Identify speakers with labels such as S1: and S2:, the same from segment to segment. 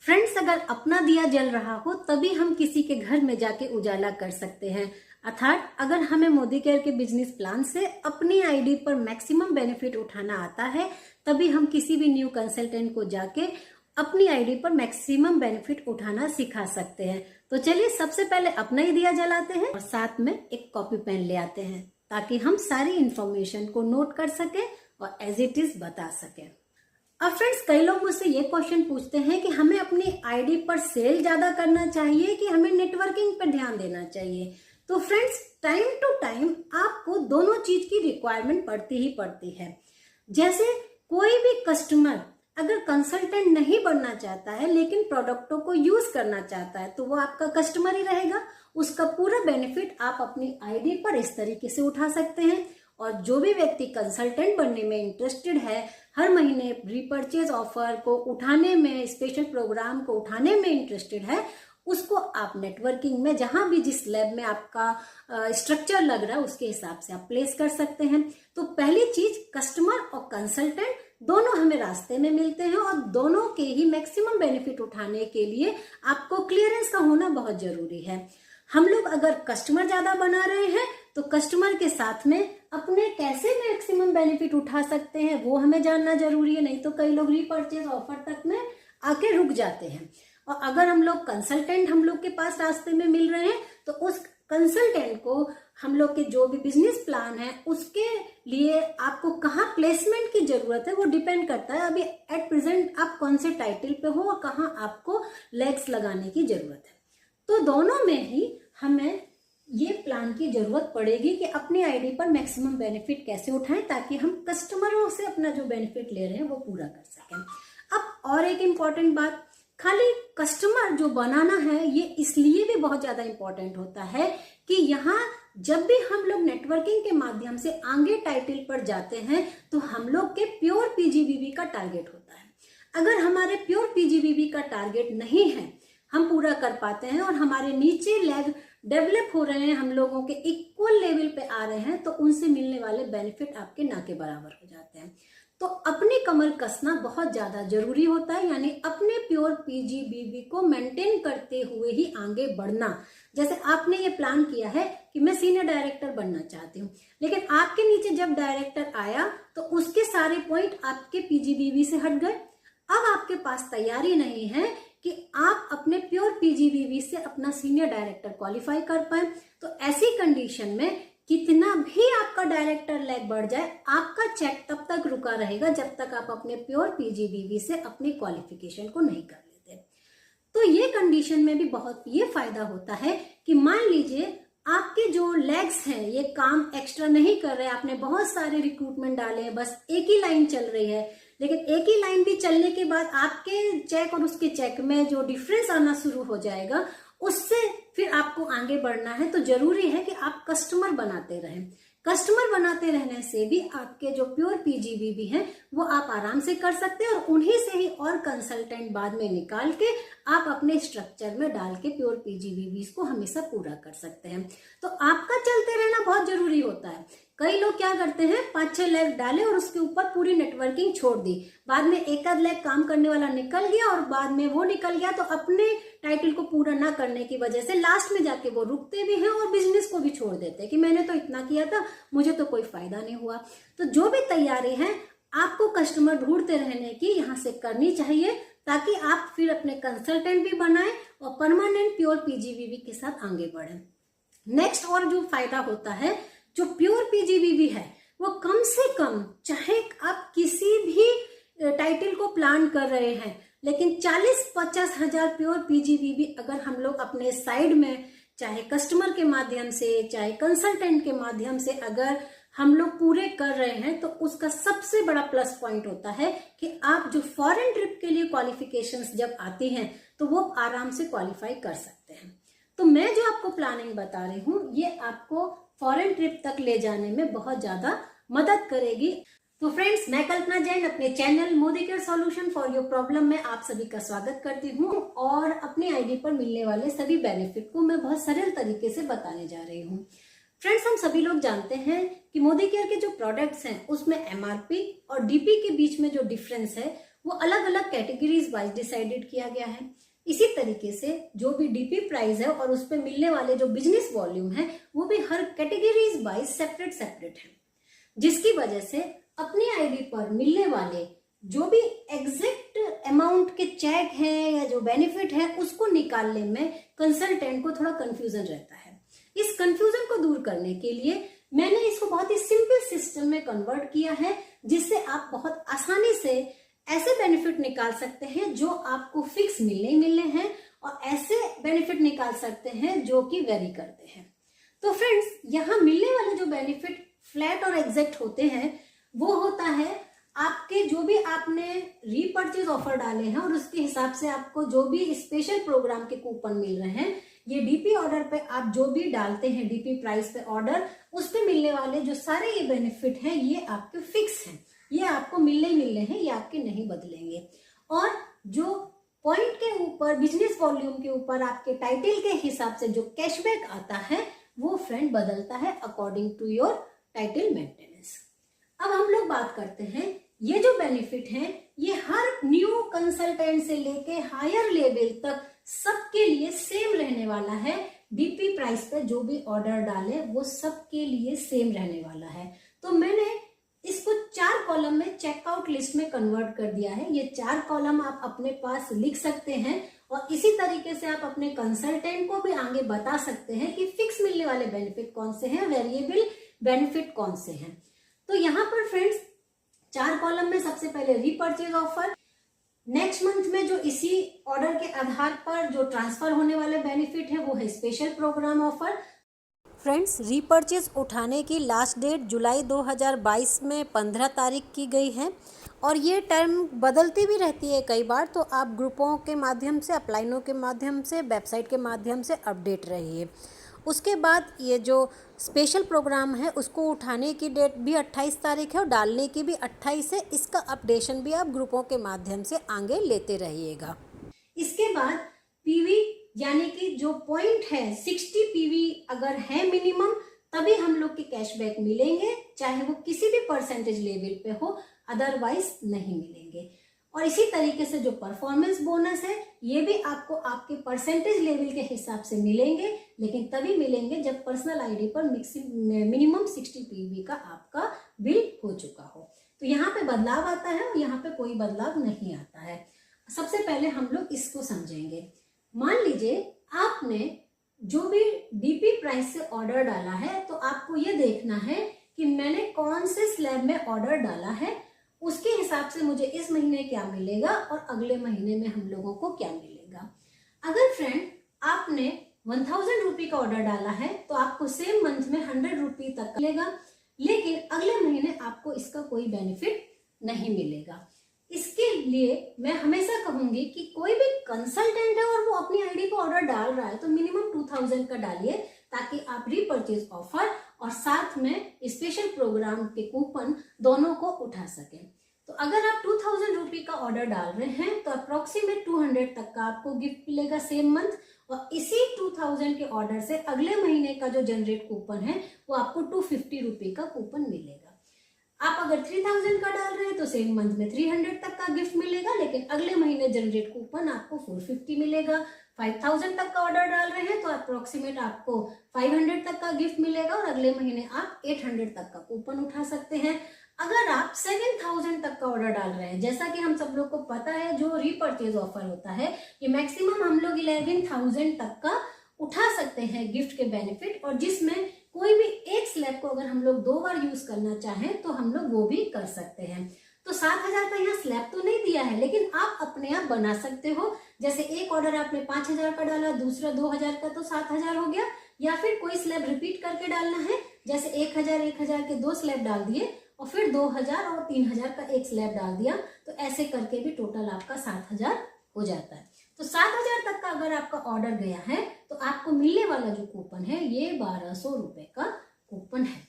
S1: Friends, अगर अपना दिया जल रहा हो तभी हम किसी के घर में जाके उजाला कर सकते हैं। अर्थात अगर हमें मोदी केयर के बिजनेस प्लान से अपनी आईडी पर मैक्सिमम बेनिफिट उठाना आता है तभी हम किसी भी न्यू कंसल्टेंट को जाके अपनी आईडी पर मैक्सिमम बेनिफिट उठाना सिखा सकते हैं। तो चलिए सबसे पहले अपना ही दिया जलाते हैं और साथ में एक कॉपी पेन ले आते हैं ताकि हम सारी इंफॉर्मेशन को नोट कर सके और एज इट इज बता सके। अब फ्रेंड्स, कई लोग मुझसे ये क्वेश्चन पूछते हैं कि हमें अपनी आईडी पर सेल ज्यादा करना चाहिए कि हमें नेटवर्किंग पर ध्यान देना चाहिए। तो फ्रेंड्स, टाइम टू टाइम आपको दोनों चीज की रिक्वायरमेंट पड़ती ही पड़ती है। जैसे कोई भी कस्टमर अगर कंसल्टेंट नहीं बनना चाहता है लेकिन प्रोडक्टों को यूज करना चाहता है तो वो आपका कस्टमर ही रहेगा। उसका पूरा बेनिफिट आप अपनी आईडी पर इस तरीके से उठा सकते हैं। और जो भी व्यक्ति कंसल्टेंट बनने में इंटरेस्टेड है, हर महीने रिपर्चेज ऑफर को उठाने में, स्पेशल प्रोग्राम को उठाने में इंटरेस्टेड है, उसको आप नेटवर्किंग में जहां भी जिस लैब में आपका स्ट्रक्चर लग रहा है उसके हिसाब से आप प्लेस कर सकते हैं। तो पहली चीज, कस्टमर और कंसल्टेंट दोनों हमें रास्ते में मिलते हैं और दोनों के ही मैक्सिमम बेनिफिट उठाने के लिए आपको क्लियरेंस का होना बहुत जरूरी है। हम लोग अगर कस्टमर ज्यादा बना रहे हैं तो कस्टमर के साथ में अपने कैसे मैक्सिमम बेनिफिट उठा सकते हैं वो हमें जानना जरूरी है। नहीं तो कई लोग रीपर्चेज ऑफर तक में आके रुक जाते हैं। और अगर हम लोग कंसल्टेंट हम लोग के पास रास्ते में मिल रहे हैं तो उस कंसल्टेंट को हम लोग के जो भी बिजनेस प्लान है उसके लिए आपको कहाँ प्लेसमेंट की जरूरत है वो डिपेंड करता है। अभी एट प्रेजेंट आप कौन से टाइटल पे हो और कहाँ आपको लेग्स लगाने की जरूरत है। तो दोनों में ही हमें ये प्लान की जरूरत पड़ेगी कि अपनी आईडी पर मैक्सिमम बेनिफिट कैसे उठाएं ताकि हम कस्टमरों से अपना जो बेनिफिट ले रहे हैं वो पूरा कर सकें। अब और एक इम्पॉर्टेंट बात, खाली कस्टमर जो बनाना है ये इसलिए भी बहुत ज्यादा इम्पोर्टेंट होता है कि यहाँ जब भी हम लोग नेटवर्किंग के माध्यम से आगे टाइटल पर जाते हैं तो हम लोग के प्योर पीजीबीवी का टारगेट होता है। अगर हमारे प्योर पीजीबीवी का टारगेट नहीं है, हम पूरा कर पाते हैं और हमारे नीचे लेग डेवलप हो रहे हैं, हम लोगों के इक्वल लेवल पे आ रहे हैं तो उनसे मिलने वाले बेनिफिट आपके ना के बराबर हो जाते हैं। तो अपनी कमर कसना बहुत ज्यादा जरूरी होता है, यानी अपने प्योर पीजीबीवी को मेंटेन करते हुए ही आगे बढ़ना। जैसे आपने ये प्लान किया है कि मैं सीनियर डायरेक्टर बनना चाहती हूँ, लेकिन आपके नीचे जब डायरेक्टर आया तो उसके सारे पॉइंट आपके पीजीबीवी से हट गए। अब आपके पास तैयारी नहीं है कि आप अपने प्योर पीजीबीवी से अपना सीनियर डायरेक्टर क्वालिफाई कर पाए। तो ऐसी कंडीशन में कितना भी आपका डायरेक्टर लैग बढ़ जाए, आपका चेक तब तक रुका रहेगा जब तक आप अपने प्योर पीजीबीवी से अपनी क्वालिफिकेशन को नहीं कर लेते। तो ये कंडीशन में भी बहुत ये फायदा होता है कि मान लीजिए आपके जो लेग्स हैं ये काम एक्स्ट्रा नहीं कर रहे, आपने बहुत सारे रिक्रूटमेंट डाले हैं, बस एक ही लाइन चल रही है, लेकिन एक ही लाइन भी चलने के बाद आपके चेक और उसके चेक में जो डिफरेंस आना शुरू हो जाएगा, उससे फिर आपको आगे बढ़ना है। तो जरूरी है कि आप कस्टमर बनाते रहें। कस्टमर बनाते रहने से भी आपके जो प्योर पीजीबीवी हैं वो आप आराम से कर सकते हैं और उन्हीं से ही और कंसल्टेंट बाद में निकाल के आप अपने स्ट्रक्चर में डाल के प्योर पीजीबीवी को हमेशा पूरा कर सकते हैं। तो आपका चलते रहना बहुत जरूरी होता है। कई लोग क्या करते हैं, 5-6 लैग डाले और उसके ऊपर पूरी नेटवर्किंग छोड़ दी, बाद में एक आध लैग काम करने वाला निकल गया और बाद में वो निकल गया तो अपने टाइटल को पूरा ना करने की वजह से लास्ट में जाके वो रुकते भी हैं और बिजनेस को भी छोड़ देते हैं कि मैंने तो इतना किया था, मुझे तो कोई फायदा नहीं हुआ। तो जो भी तैयारी है आपको कस्टमर ढूंढते रहने की यहाँ से करनी चाहिए ताकि आप फिर अपने कंसल्टेंट भी बनाएं और परमानेंट प्योर पीजीबीवी के साथ आगे बढ़ें। नेक्स्ट और जो फायदा होता है, जो प्योर पीजीबीवी है वो कम से कम, चाहे आप किसी भी टाइटल को प्लान कर रहे हैं, लेकिन 40-50 हजार प्योर पीजीबीवी अगर हम लोग अपने साइड में, चाहे कस्टमर के माध्यम से चाहे कंसल्टेंट के माध्यम से अगर हम लोग पूरे कर रहे हैं तो उसका सबसे बड़ा प्लस पॉइंट होता है कि आप जो फॉरेन ट्रिप के लिए क्वालिफिकेशंस जब आती हैं तो वो आराम से क्वालिफाई कर सकते हैं। तो मैं जो आपको प्लानिंग बता रही हूँ ये आपको फॉरेन ट्रिप तक ले जाने में बहुत ज्यादा मदद करेगी। तो फ्रेंड्स, मैं कल्पना जैन अपने channel Modi care solution for your problem में आप सभी का स्वागत करती हूँ और अपनी आईडी पर मिलने वाले सभी बेनिफिट को मैं बहुत सरल तरीके से बताने जा रही हूँ। फ्रेंड्स, हम सभी लोग जानते हैं कि मोदी केयर के जो प्रोडक्ट्स हैं उसमें एमआरपी और डीपी के बीच में जो डिफरेंस है वो अलग अलग कैटेगरीज वाइज डिसाइडेड किया गया है। इसी तरीके से जो भी डीपी प्राइस है और उस पर मिलने वाले जो बिजनेस वॉल्यूम है वो भी हर कैटेगरीज वाइज सेपरेट सेपरेट है, जिसकी वजह से अपनी आईडी पर मिलने वाले जो भी एग्जैक्ट अमाउंट के चेक हैं या जो बेनिफिट है उसको निकालने में कंसल्टेंट को थोड़ा कंफ्यूजन रहता है। इस कंफ्यूजन को दूर करने के लिए मैंने इसको बहुत ही सिंपल सिस्टम में कन्वर्ट किया है, जिससे आप बहुत आसानी से ऐसे बेनिफिट निकाल सकते हैं जो आपको फिक्स मिलने ही मिलने हैं और ऐसे बेनिफिट निकाल सकते हैं जो कि वेरी करते हैं। तो फ्रेंड्स, यहाँ मिलने वाले जो बेनिफिट फ्लैट और एग्जैक्ट होते हैं वो होता है आपके जो भी आपने रीपर्चेज ऑफर डाले हैं और उसके हिसाब से आपको जो भी स्पेशल प्रोग्राम के कूपन मिल रहे हैं, ये डीपी ऑर्डर पे आप जो भी डालते हैं डीपी प्राइस पे ऑर्डर, उस पे मिलने वाले जो सारे ये बेनिफिट हैं ये आपके फिक्स हैं, ये आपको मिलने ही मिलने हैं, ये आपके नहीं बदलेंगे। और जो पॉइंट के ऊपर बिजनेस वॉल्यूम के ऊपर आपके टाइटल के हिसाब से जो कैशबैक आता है वो फ्रेंड बदलता है according to your title maintenance. अब हम लोग बात करते हैं ये जो बेनिफिट हैं ये हर न्यू कंसल्टेंट से लेके हायर लेवल तक सबके लिए सेम रहने वाला है। डीपी प्राइस पे जो भी ऑर्डर डाले वो सबके लिए सेम रहने वाला है। तो मैंने इसको 4 कॉलम में चेकआउट लिस्ट में कन्वर्ट कर दिया है। ये 4 कॉलम आप अपने पास लिख सकते हैं और इसी तरीके से आप अपने कंसल्टेंट को भी आगे बता सकते हैं कि फिक्स मिलने वाले बेनिफिट कौन से हैं, वेरिएबल बेनिफिट कौन से हैं। तो यहाँ पर फ्रेंड्स 4 कॉलम में सबसे पहले रीपर्चेज ऑफर, नेक्स्ट मंथ में जो इसी ऑर्डर के आधार पर जो ट्रांसफर होने वाले बेनिफिट है वो है special program offer.
S2: Friends, repurchase उठाने की लास्ट डेट जुलाई 2022 में 15 तारीख की गई है और ये टर्म बदलती भी रहती है कई बार, तो आप ग्रुपों के माध्यम से, अपलाइनों के माध्यम से, वेबसाइट के माध्यम से अपडेट रहिए। उसके बाद ये जो स्पेशल प्रोग्राम है उसको उठाने की डेट भी 28 तारीख है और डालने की भी 28 है। इसका अपडेशन भी आप ग्रुपों के माध्यम से आगे लेते रहिएगा।
S1: इसके बाद पीवी यानी कि जो पॉइंट है 60 पीवी अगर है मिनिमम तभी हम लोग के कैशबैक मिलेंगे, चाहे वो किसी भी परसेंटेज लेवल पे हो, अदरवाइज नहीं मिलेंगे। और इसी तरीके से जो परफॉर्मेंस बोनस है ये भी आपको आपके परसेंटेज लेवल के हिसाब से मिलेंगे, लेकिन तभी मिलेंगे जब पर्सनल आईडी पर मिनिमम 60 पीवी का आपका बिल हो चुका हो। तो यहाँ पे बदलाव आता है और यहाँ पे कोई बदलाव नहीं आता है। सबसे पहले हम लोग इसको समझेंगे। मान लीजिए आपने जो भी डीपी प्राइस से ऑर्डर डाला है तो आपको ये देखना है कि मैंने कौन से स्लैब में ऑर्डर डाला है, उसके हिसाब से मुझे इस महीने क्या मिलेगा और अगले महीने में हम लोगों को क्या मिलेगा। अगर फ्रेंड आपने 1000 रुपये का ऑर्डर डाला है तो आपको सेम मंथ में 100 रुपये तक मिलेगा, लेकिन अगले महीने आपको इसका कोई बेनिफिट नहीं मिलेगा। इसके लिए मैं हमेशा कहूंगी कि कोई भी कंसल्टेंट है और वो अपनी आईडी पर ऑर्डर डाल रहा है तो मिनिमम 2000 का डालिए, ताकि आप रीपर्चेज ऑफर और साथ में स्पेशल प्रोग्राम के कूपन दोनों को उठा सकें। तो अगर आप 2000 रुपये का ऑर्डर डाल रहे हैं तो अप्रोक्सीमेट 200 तक का आपको गिफ्ट मिलेगा सेम मंथ, और इसी 2000 के ऑर्डर से अगले महीने का जो जनरेट कूपन है वो आपको 250 रुपये का कूपन मिलेगा। आप अगर 3000 का डाल रहे हैं तो सेम मंथ में 300 तक का गिफ्ट मिलेगा, लेकिन अगले महीने जनरेट कूपन आपको 450 मिलेगा। 5000 तक का ऑर्डर डाल रहे हैं तो अप्रोक्सीमेट आपको 500 तक का गिफ्ट मिलेगा और अगले महीने आप 800 तक का कूपन उठा सकते हैं। अगर आप 7000 तक का ऑर्डर डाल रहे हैं, जैसा कि हम सब लोग को पता है जो रीपर्चेज ऑफर होता है ये मैक्सिमम हम लोग 11000 तक का उठा सकते हैं गिफ्ट के बेनिफिट, और जिसमें कोई भी एक स्लैब को अगर हम लोग 2 बार यूज करना चाहें तो हम लोग वो भी कर सकते हैं। तो 7000 का यहाँ स्लैब तो नहीं दिया है, लेकिन आप अपने आप बना सकते हो। जैसे एक ऑर्डर आपने 5000 का डाला, दूसरा 2000 का, तो 7000 हो गया। या फिर कोई स्लैब रिपीट करके डालना है, जैसे 1000 के 2 स्लैब डाल दिए और फिर 2000 और 3000 का एक स्लैब डाल दिया, तो ऐसे करके भी टोटल आपका 7000 हो जाता है। तो 7000 तक का अगर आपका ऑर्डर गया है तो आपको मिलने वाला जो कूपन है ये 1200 रुपए का कूपन है।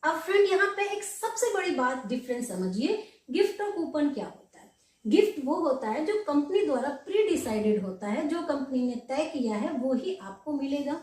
S1: अब फ्रेंड यहाँ पे एक सबसे बड़ी बात डिफरेंस समझिए, गिफ्ट और कूपन क्या होता है। गिफ्ट वो होता है जो कंपनी द्वारा प्री डिसाइडेड होता है, जो कंपनी ने तय किया है वो ही आपको मिलेगा,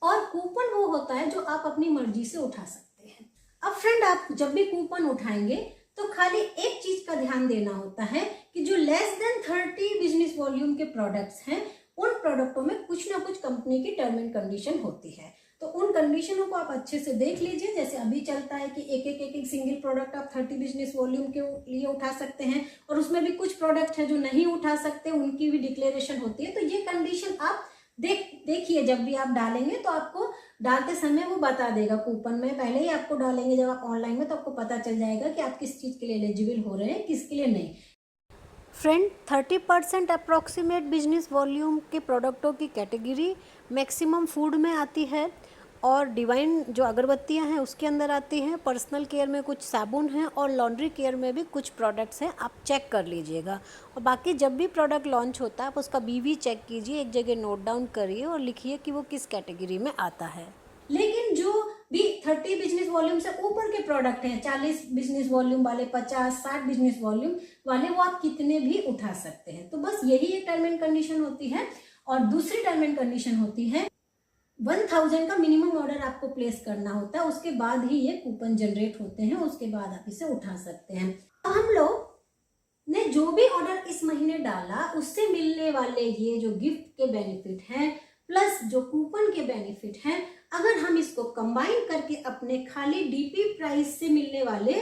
S1: और कूपन वो होता है जो आप अपनी मर्जी से उठा सकते हैं। अब फ्रेंड आप जब भी कूपन उठाएंगे तो खाली एक चीज का ध्यान देना होता है कि जो लेस देन 30 बिजनेस वॉल्यूम के प्रोडक्ट्स हैं उन प्रोडक्टों में कुछ ना कुछ कंपनी की टर्म एंड कंडीशन होती है। तो उन कंडीशनों को आप अच्छे से देख लीजिए। जैसे अभी चलता है कि एक सिंगल प्रोडक्ट आप 30 बिजनेस वॉल्यूम के लिए उठा सकते हैं, और उसमें भी कुछ प्रोडक्ट है जो नहीं उठा सकते, उनकी भी डिक्लेरेशन होती है। तो ये कंडीशन आप देखिए, जब भी आप डालेंगे तो आपको डालते समय वो बता देगा कूपन में, पहले ही आपको डालेंगे जब आप ऑनलाइन में, तो आपको पता चल जाएगा कि आप किस चीज़ के लिए एलिजिबल हो रहे हैं, किसके लिए नहीं।
S2: फ्रेंड, 30% अप्रॉक्सीमेट बिजनेस वॉल्यूम के प्रोडक्टों की कैटेगरी मैक्सिमम फूड में आती है, और डिवाइन जो अगरबत्तियां हैं उसके अंदर आती हैं। पर्सनल केयर में कुछ साबुन हैं, और लॉन्ड्री केयर में भी कुछ प्रोडक्ट्स हैं, आप चेक कर लीजिएगा। और बाकी जब भी प्रोडक्ट लॉन्च होता है आप उसका बीवी चेक कीजिए, एक जगह नोट डाउन करिए और लिखिए कि वो किस कैटेगरी में आता है।
S1: लेकिन जो भी 30 बिजनेस वॉल्यूम से ऊपर के प्रोडक्ट हैं, 40 बिजनेस वॉल्यूम वाले, 50-60 बिजनेस वॉल्यूम वाले, वो आप कितने भी उठा सकते हैं। तो बस यही एक टर्म एंड कंडीशन होती है। और दूसरी टर्म एंड कंडीशन होती है 1000 का मिनिमम ऑर्डर आपको प्लेस करना होता है, उसके बाद ही ये कूपन जनरेट होते हैं, उसके बाद आप इसे उठा सकते हैं। तो हम लोग ने जो भी ऑर्डर इस महीने डाला उससे मिलने वाले ये जो गिफ्ट के बेनिफिट हैं प्लस जो कूपन के बेनिफिट हैं, अगर हम इसको कंबाइन करके अपने खाली डीपी प्राइस से मिलने वाले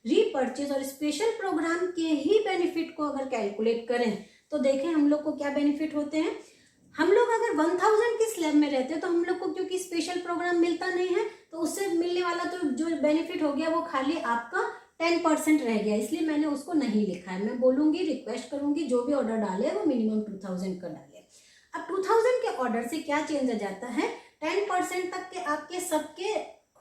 S1: रीपर्चेज और स्पेशल प्रोग्राम के ही बेनिफिट को अगर कैलकुलेट करें तो देखें हम लोग को क्या बेनिफिट होते हैं। हम लोग अगर 1000 की स्लैब में रहते हैं तो हम लोग को क्योंकि स्पेशल प्रोग्राम मिलता नहीं है, तो उससे मिलने वाला तो जो बेनिफिट हो गया वो खाली आपका 10% रह गया, इसलिए मैंने उसको नहीं लिखा है। मैं बोलूंगी, रिक्वेस्ट करूंगी जो भी ऑर्डर डाले वो मिनिमम 2000 का डाले। अब 2000 के ऑर्डर से क्या चेंज आ जाता है, 10% तक के आपके सबके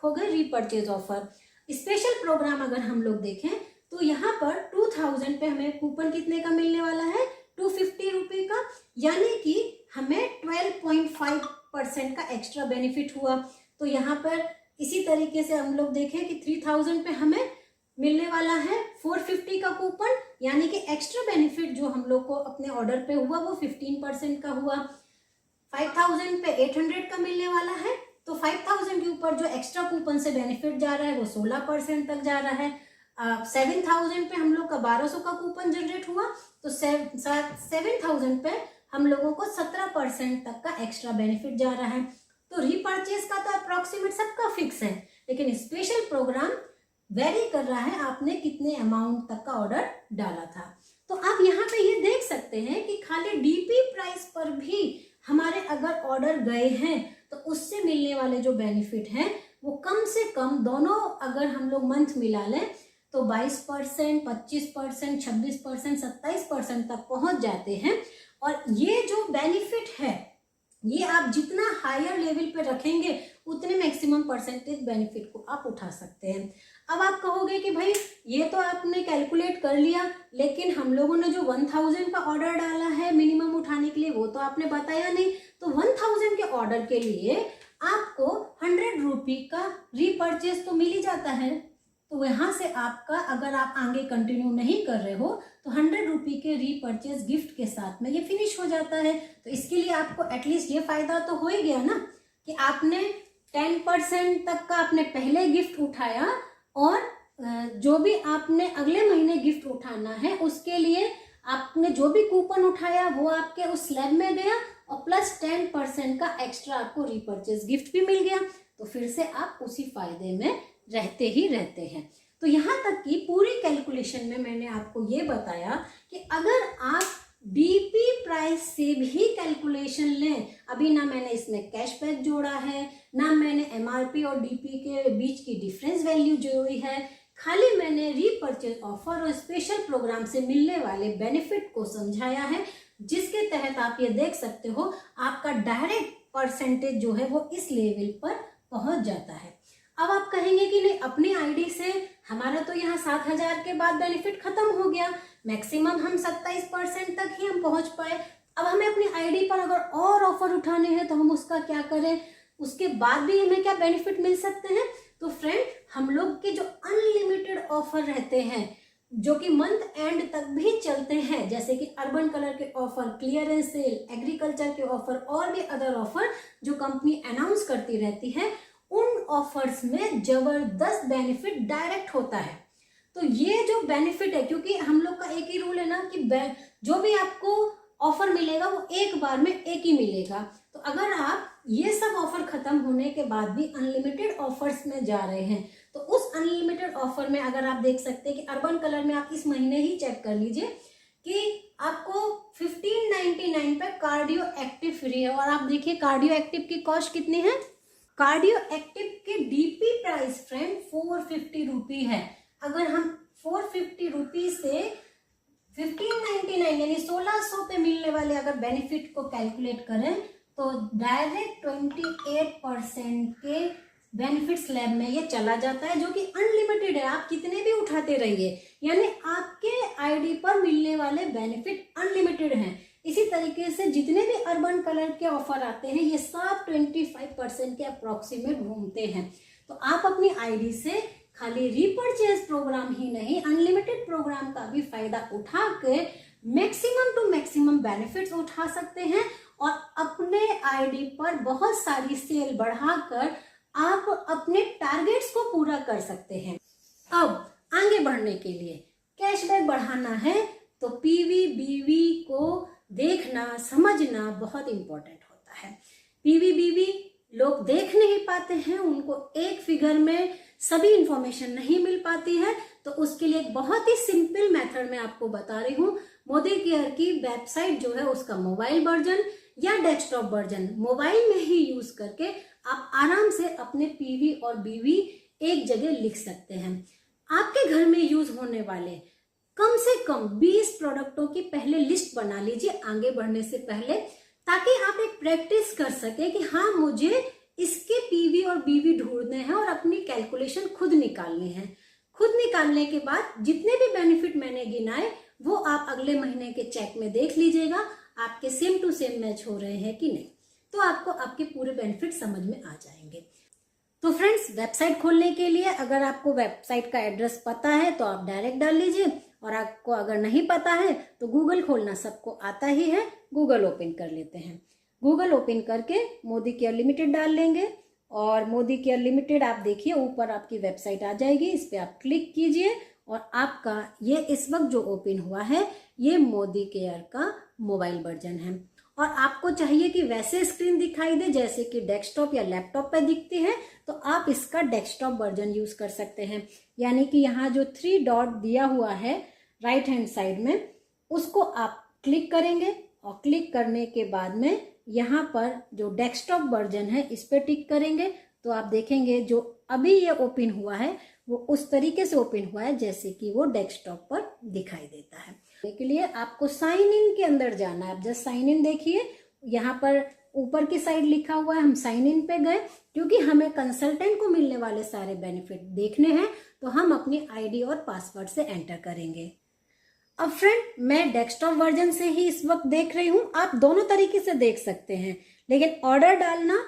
S1: हो गए रीपर्चेज ऑफर। स्पेशल प्रोग्राम अगर हम लोग देखें तो यहाँ पर 2000 पे हमें कूपन कितने का मिलने वाला है, 250 रुपये का, यानी कि हमें 12.5% का एक्स्ट्रा बेनिफिट हुआ। तो यहाँ पर इसी तरीके से हम लोग देखें कि 3000 पे हमें मिलने वाला है 450 का कूपन, यानी कि एक्स्ट्रा बेनिफिट जो हम लोग को अपने ऑर्डर पे हुआ वो 15% का हुआ। 5000 पे 800 का मिलने वाला है, तो 5000 के ऊपर जो एक्स्ट्रा कूपन से बेनिफिट जा रहा है वो 16% तक जा रहा है। 7000 पे हम लोग का 1200 का कूपन जनरेट हुआ, तो 7000 पे हम लोगों को 17% तक का एक्स्ट्रा बेनिफिट जा रहा है। तो रीपर्चेज का तो अप्रॉक्सीमेट सबका फिक्स है, लेकिन स्पेशल प्रोग्राम वेरी कर रहा है आपने कितने अमाउंट तक का ऑर्डर डाला था। तो आप यहाँ पे ये देख सकते हैं कि खाली डीपी प्राइस पर भी हमारे अगर ऑर्डर गए हैं तो उससे मिलने वाले जो बेनिफिट हैं वो कम से कम दोनों अगर हम लोग मंथ मिला लें तो 22%, 25%, 26%, 27% तक पहुंच जाते हैं। और ये जो बेनिफिट है ये आप जितना हायर लेवल पे रखेंगे उतने मैक्सिमम परसेंटेज बेनिफिट को आप उठा सकते हैं। अब आप कहोगे कि भाई ये तो आपने कैलकुलेट कर लिया, लेकिन हम लोगों ने जो 1000 का ऑर्डर डाला है मिनिमम उठाने के लिए वो तो आपने बताया नहीं। तो 1000 के ऑर्डर के लिए आपको 100 रुपये का रीपर्चेज तो मिल ही जाता है। तो यहाँ से आपका अगर आप आगे कंटिन्यू नहीं कर रहे हो तो 100 रुपये के रीपर्चेज बिफ्ट के साथ में ये फिनिश हो जाता है। तो इसके लिए आपको एटलीस्ट ये फायदा तो हो ही गया ना कि आपने 10% तक का आपने पहले गिफ्ट उठाया, और जो भी आपने अगले महीने गिफ्ट उठाना है उसके लिए आपने जो भी कूपन उठाया वो आपके उस स्लैब में गया, और प्लस 10% का एक्स्ट्रा आपको रीपर्चेज गिफ्ट भी मिल गया। तो फिर से आप उसी फायदे में रहते ही रहते हैं। तो यहाँ तक कि पूरी कैलकुलेशन में मैंने आपको ये बताया कि अगर आप डीपी प्राइस से भी कैलकुलेशन लें, अभी ना मैंने इसमें कैशबैक जोड़ा है, ना मैंने एमआरपी और डीपी के बीच की डिफरेंस वैल्यू जोड़ी है, खाली मैंने रीपर्चेज ऑफर और स्पेशल प्रोग्राम से मिलने वाले बेनिफिट को समझाया है, जिसके तहत आप ये देख सकते हो आपका डायरेक्ट परसेंटेज जो है वो इस लेवल पर पहुंच जाता है। अब आप कहेंगे कि नहीं, अपनी आईडी से हमारा तो यहाँ 7000 के बाद बेनिफिट खत्म हो गया, मैक्सिमम हम 27% तक ही हम पहुंच पाए। अब हमें अपनी आईडी पर अगर और ऑफर उठाने हैं तो हम उसका क्या करें, उसके बाद भी हमें क्या बेनिफिट मिल सकते हैं। तो फ्रेंड, हम लोग के जो अनलिमिटेड ऑफर रहते हैं जो कि मंथ एंड तक भी चलते हैं, जैसे कि अर्बन कलर के ऑफर, क्लियरेंस सेल, एग्रीकल्चर के ऑफर और भी अदर ऑफर जो कंपनी अनाउंस करती रहती है, उन ऑफर्स में जबरदस्त बेनिफिट डायरेक्ट होता है। तो ये जो बेनिफिट है, क्योंकि हम लोग का एक ही रूल है ना कि जो भी आपको ऑफर मिलेगा वो एक बार में एक ही मिलेगा। तो अगर आप ये सब ऑफर खत्म होने के बाद भी अनलिमिटेड ऑफर्स में जा रहे हैं, तो उस अनलिमिटेड ऑफर में अगर आप देख सकते हैं कि अर्बन कलर में आप इस महीने ही चेक कर लीजिए कि आपको 1599 पे कार्डियो एक्टिव फ्री है। और आप देखिए कार्डियो एक्टिव की कॉस्ट कितनी है। कार्डियो एक्टिव के डीपी प्राइस फ्रेंड 450 रुपी है। अगर हम 450 रुपी से 1599 यानी 1600 पे मिलने वाले अगर बेनिफिट को कैलकुलेट करें तो डायरेक्ट 28% के बेनिफिट स्लैब में ये चला जाता है, जो कि अनलिमिटेड है। आप कितने भी उठाते रहिए, यानी आपके आईडी पर मिलने वाले बेनिफिट अनलिमिटेड हैं। इसी तरीके से जितने भी अर्बन कलर के ऑफर आते हैं ये सब 25% के अप्रोक्सीमेट घूमते हैं। तो आप अपनी आईडी से खाली रीपरचेज प्रोग्राम ही नहीं, अनलिमिटेड प्रोग्राम का भी फायदा उठा के मैक्सिमम टू मैक्सिमम बेनिफिट्स उठा सकते हैं और अपने आईडी पर बहुत सारी सेल बढ़ाकर आप अपने टारगेट्स को पूरा कर सकते हैं। अब आगे बढ़ने के लिए कैशबैक बढ़ाना है तो पीवी बीवी को देखना समझना बहुत इंपॉर्टेंट होता है। पीवी बीवी लोग देख नहीं पाते हैं, उनको एक फिगर में सभी इंफॉर्मेशन नहीं मिल पाती है। तो उसके लिए एक बहुत ही सिंपल मेथड मैं आपको बता रही हूँ। मोदी केयर की वेबसाइट जो है उसका मोबाइल वर्जन या डेस्कटॉप वर्जन मोबाइल में ही यूज करके आप आराम से अपने पीवी और बीवी एक जगह लिख सकते हैं। आपके घर में यूज होने वाले कम से कम 20 प्रोडक्टों की पहले लिस्ट बना लीजिए आगे बढ़ने से पहले, ताकि आप एक प्रैक्टिस कर सके कि हाँ मुझे इसके पीवी और बीवी ढूंढने हैं और अपनी कैलकुलेशन खुद निकालनी है। खुद निकालने के बाद जितने भी बेनिफिट मैंने गिनाए वो आप अगले महीने के चेक में देख लीजिएगा आपके सेम टू सेम मैच हो रहे हैं कि नहीं, तो आपको आपके पूरे बेनिफिट समझ में आ जाएंगे। तो फ्रेंड्स, वेबसाइट खोलने के लिए अगर आपको वेबसाइट का एड्रेस पता है तो आप डायरेक्ट डाल लीजिए, और आपको अगर नहीं पता है तो गूगल खोलना सबको आता ही है। गूगल ओपन कर लेते हैं। गूगल ओपन करके मोदी केयर लिमिटेड डाल लेंगे और मोदी केयर लिमिटेड आप देखिए ऊपर आपकी वेबसाइट आ जाएगी। इस पे आप क्लिक कीजिए और आपका ये इस वक्त जो ओपन हुआ है ये मोदी केयर का मोबाइल वर्जन है। और आपको चाहिए कि वैसे स्क्रीन दिखाई दे जैसे कि डेस्कटॉप या लैपटॉप पे दिखती है, तो आप इसका डेस्कटॉप वर्जन यूज कर सकते हैं। यानी कि यहाँ जो 3 डॉट दिया हुआ है राइट हैंड साइड में, उसको आप क्लिक करेंगे और क्लिक करने के बाद में यहाँ पर जो डेस्कटॉप वर्जन है इस पे टिक करेंगे तो आप देखेंगे जो अभी ये ओपन हुआ है वो उस तरीके से ओपन हुआ है जैसे कि वो डेस्कटॉप पर दिखाई देता है। इसके लिए आपको साइन इन के अंदर जाना है। आप जस्ट साइन इन देखिए, यहाँ पर ऊपर की साइड लिखा हुआ है, हम साइन इन पे गए क्योंकि हमें कंसल्टेंट को मिलने वाले सारे बेनिफिट देखने हैं, तो हम अपनी आईडी और पासवर्ड से एंटर करेंगे। अब फ्रेंड, मैं डेस्कटॉप वर्जन से ही इस वक्त देख रही हूँ, आप दोनों तरीके से देख सकते हैं, लेकिन ऑर्डर डालना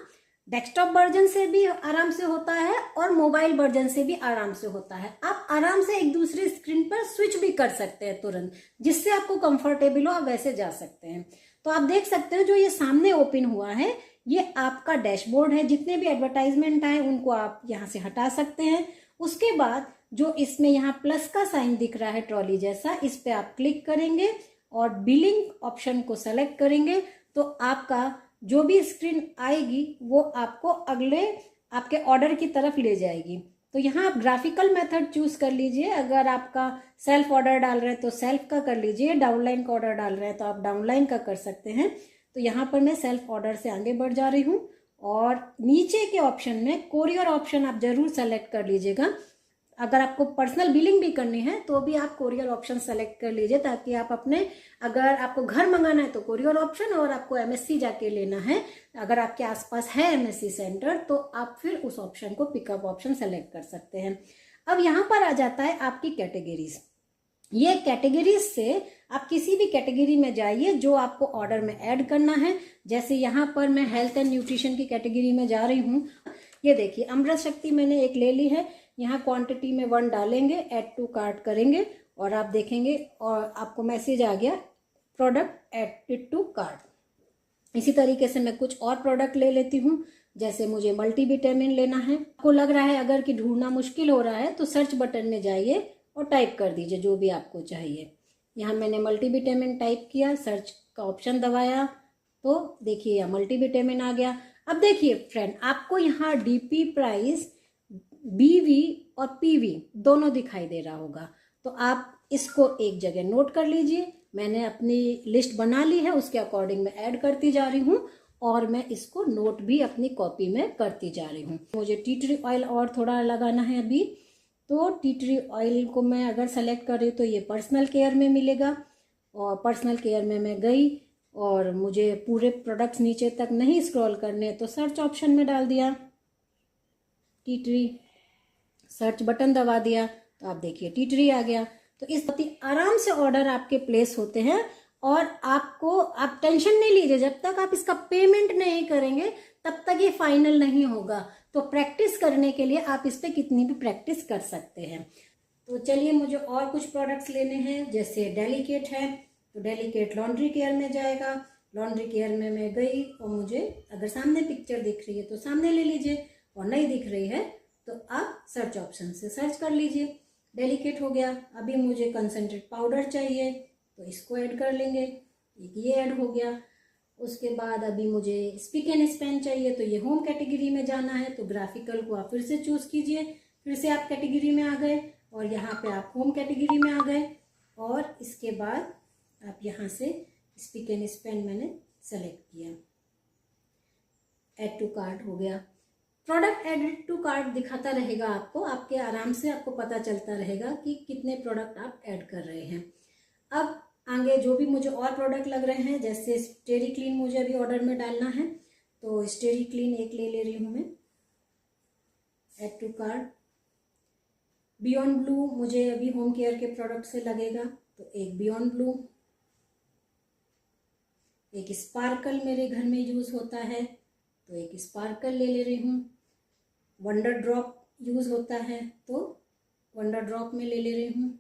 S1: डेस्कटॉप वर्जन से भी आराम से होता है और मोबाइल वर्जन से भी आराम से होता है। आप आराम से एक दूसरी स्क्रीन पर स्विच भी कर सकते हैं तुरंत, जिससे आपको कंफर्टेबल हो, आप वैसे जा सकते हैं। तो आप देख सकते हैं जो ये सामने ओपन हुआ है ये आपका डैशबोर्ड है। जितने भी एडवर्टाइजमेंट आए उनको आप यहाँ से हटा सकते हैं। उसके बाद जो इसमें यहाँ प्लस का साइन दिख रहा है ट्रॉली जैसा, इस पे आप क्लिक करेंगे और बिलिंग ऑप्शन को सेलेक्ट करेंगे तो आपका जो भी स्क्रीन आएगी वो आपको अगले आपके ऑर्डर की तरफ ले जाएगी। तो यहाँ आप ग्राफिकल मेथड चूज कर लीजिए। अगर आपका सेल्फ ऑर्डर डाल रहे हैं तो सेल्फ का कर लीजिए, डाउनलाइन का ऑर्डर डाल रहे हैं तो आप डाउनलाइन का कर सकते हैं। तो यहाँ पर मैं सेल्फ ऑर्डर से आगे बढ़ जा रही हूँ और नीचे के ऑप्शन में कोरियर ऑप्शन आप जरूर सेलेक्ट कर लीजिएगा। अगर आपको पर्सनल बिलिंग भी करनी है तो भी आप कोरियर ऑप्शन सेलेक्ट कर लीजिए, ताकि आप अपने, अगर आपको घर मंगाना है तो कोरियर ऑप्शन, और आपको एमएससी जाके लेना है, अगर आपके आसपास है एमएससी सेंटर तो आप फिर उस ऑप्शन को पिकअप ऑप्शन सेलेक्ट कर सकते हैं। अब यहाँ पर आ जाता है आपकी कैटेगरीज। ये कैटेगरीज से आप किसी भी कैटेगरी में जाइए जो आपको ऑर्डर में ऐड करना है। जैसे यहाँ पर मैं हेल्थ एंड न्यूट्रिशन की कैटेगरी में जा रही हूँ। ये देखिए अमृत शक्ति मैंने एक ले ली है, यहाँ क्वांटिटी में 1 डालेंगे, ऐड टू कार्ट करेंगे और आप देखेंगे और आपको मैसेज आ गया प्रोडक्ट एडेड टू कार्ट। इसी तरीके से मैं कुछ और प्रोडक्ट ले लेती हूँ, जैसे मुझे मल्टीविटामिन लेना है। आपको लग रहा है अगर कि ढूंढना मुश्किल हो रहा है तो सर्च बटन में जाइए और टाइप कर दीजिए जो भी आपको चाहिए। यहाँ मैंने मल्टीविटामिन टाइप किया, सर्च का ऑप्शन दबाया तो देखिए यहाँ मल्टीविटामिन आ गया। अब देखिए फ्रेंड, आपको यहाँ डीपी प्राइस, बीवी और पीवी दोनों दिखाई दे रहा होगा, तो आप इसको एक जगह नोट कर लीजिए। मैंने अपनी लिस्ट बना ली है, उसके अकॉर्डिंग मैं ऐड करती जा रही हूँ और मैं इसको नोट भी अपनी कॉपी में करती जा रही हूँ। मुझे टी ट्री ऑयल और थोड़ा लगाना है अभी, तो टी ट्री ऑयल को मैं अगर सेलेक्ट कर रही हूँ तो ये पर्सनल केयर में मिलेगा, और पर्सनल केयर में मैं गई और मुझे पूरे प्रोडक्ट्स नीचे तक नहीं स्क्रॉल करने, तो सर्च ऑप्शन में डाल दिया टी ट्री, सर्च बटन दबा दिया तो आप देखिए टी ट्री आ गया। तो इस आराम से ऑर्डर आपके प्लेस होते हैं और आप टेंशन नहीं लीजिए, जब तक आप इसका पेमेंट नहीं करेंगे तब तक ये फाइनल नहीं होगा। तो प्रैक्टिस करने के लिए आप इस पर कितनी भी प्रैक्टिस कर सकते हैं। तो चलिए, मुझे और कुछ प्रोडक्ट्स लेने हैं, जैसे डेलिकेट है तो डेलिकेट लॉन्ड्री केयर में जाएगा। लॉन्ड्री केयर में मैं गई और मुझे अगर सामने पिक्चर दिख रही है तो सामने ले लीजिए, और नहीं दिख रही है तो आप सर्च ऑप्शन से सर्च कर लीजिए। डेलिकेट हो गया। अभी मुझे कंसनट्रेट पाउडर चाहिए तो इसको ऐड कर लेंगे, एक ये ऐड हो गया। उसके बाद अभी मुझे स्पीक एंड स्पैन चाहिए, तो ये होम कैटेगरी में जाना है, तो ग्राफिकल को आप फिर से चूज कीजिए, फिर से आप कैटेगरी में आ गए और यहाँ पे आप होम कैटेगरी में आ गए, और इसके बाद आप यहाँ से स्पीक एंड स्पैन मैंने सेलेक्ट किया, ऐड टू कार्ट हो गया। प्रोडक्ट एडेड टू कार्ट दिखाता रहेगा आपको, आपके आराम से आपको पता चलता रहेगा कि कितने प्रोडक्ट आप ऐड कर रहे हैं। अब आगे जो भी मुझे और प्रोडक्ट लग रहे हैं, जैसे स्टेरी क्लीन मुझे अभी ऑर्डर में डालना है, तो स्टेरी क्लीन एक ले रही हूँ मैं, add to cart. Beyond blue मुझे अभी होम केयर के प्रोडक्ट से लगेगा, तो एक बियॉन्ड ब्लू। एक स्पार्कल मेरे घर में यूज होता है, तो एक स्पार्कल ले रही हूँ। वंडर ड्रॉप यूज होता है तो वंडर ड्रॉप में ले रही हूँ।